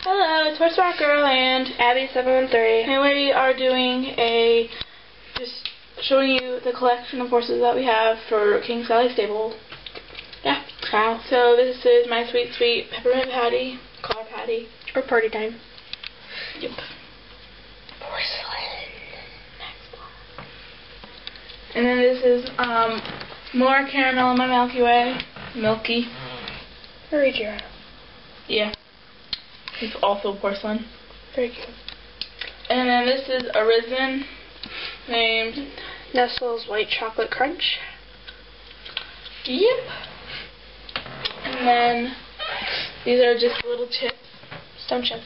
Hello, it's Horse Rock Girl and Abby713, and we are doing just showing you the collection of horses that we have for King Sally Stable. Yeah. wow. So this is my sweet peppermint patty, collar patty, Or party time. Yep. Porcelain. Next one. And then this is more caramel in my Milky Way, milky. Regina. Yeah. It's also porcelain. Very cute. And then this is Arisen, named Nestle's White Chocolate Crunch. Yep. And then these are just little chips, Stone chips.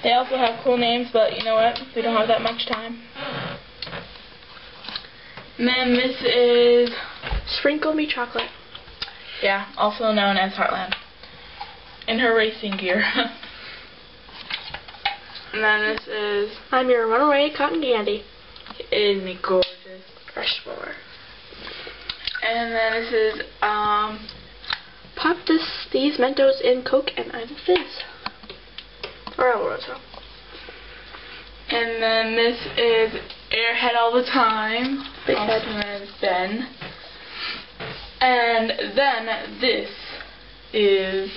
They also have cool names, but you know what? We don't have that much time. And then this is, Sprinkle Me Chocolate. yeah, also known as Heartland, in her racing gear. And then this is, I'm Your Runaway Cotton Candy. isn't it gorgeous? Rushmore. And then this is, Pop these Mentos in Coke and I will fizz. Or Oloroso. and then this is Airhead All the Time, Big also head. known as Ben. And then this is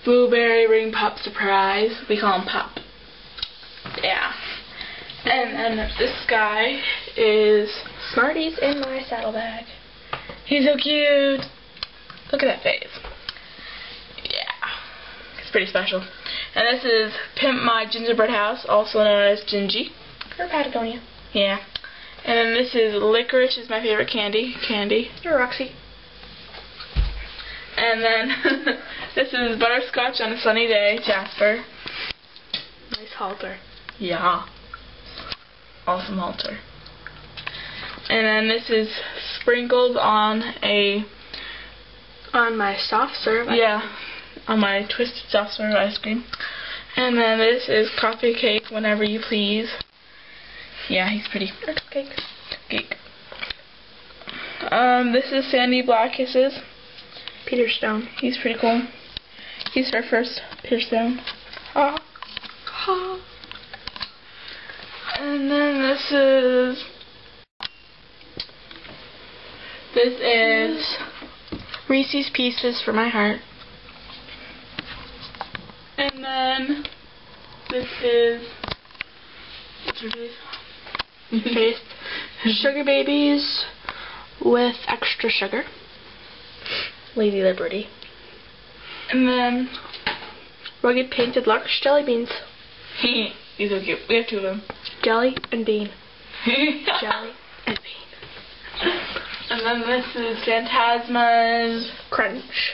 Blueberry Ring Pop Surprise. We call him Pop. Yeah. And then this guy is, Smarties in my saddlebag. he's so cute. Look at that face. Yeah. It's pretty special. And this is Pimp My Gingerbread House, also known as Gingy. Or Patagonia. Yeah. And then this is Licorice, is my favorite candy. Or Roxy. And then this is Butterscotch on a Sunny Day, Jasper. Nice halter. Yeah. Awesome halter. And then this is Sprinkles on My soft serve. yeah, on my Twisted Soft Serve ice cream. And then this is Coffee Cake, Whenever You Please. Yeah, he's pretty. Or cake. Cake. This is Sandy Black Kisses. Peter Stone. He's pretty cool. He's our first Peter Stone. Ha. Ha. And then this is Reese's Pieces for my heart. and then this is, what's her face? Taste. Sugar Babies with extra sugar. Lady Liberty. And then Rugged Painted Larks Jelly Beans. he's so cute. We have two of them. Jelly and bean. Jelly and bean. And then this is Phantasma's Crunch.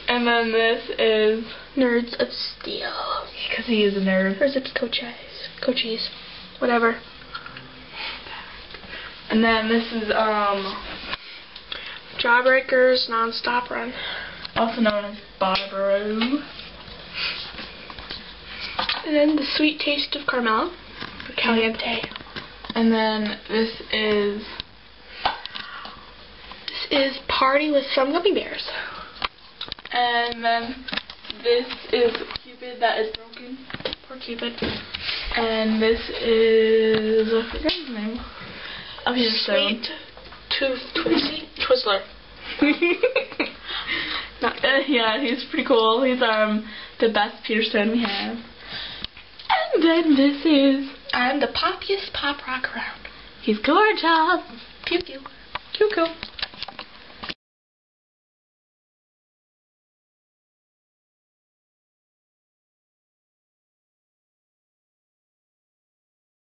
And then this is, Nerds of Steel. because he is a nerd. Or Zips Cochise. Whatever. And then this is Jawbreakers Non-Stop Run. also known as Barbaro. And then The Sweet Taste of Carmelo. For Caliente. And then this is Party with Some Gummy Bears. And then this is Cupid That Is Broken. Poor Cupid. And this is, I forgot his name. Oh, he's a Sweet Tooth Twizzler. Not yeah, he's pretty cool. He's the best Peter Stone we have. And then this is, I'm the poppiest pop rock around. he's gorgeous. Pew pew. Cuckoo.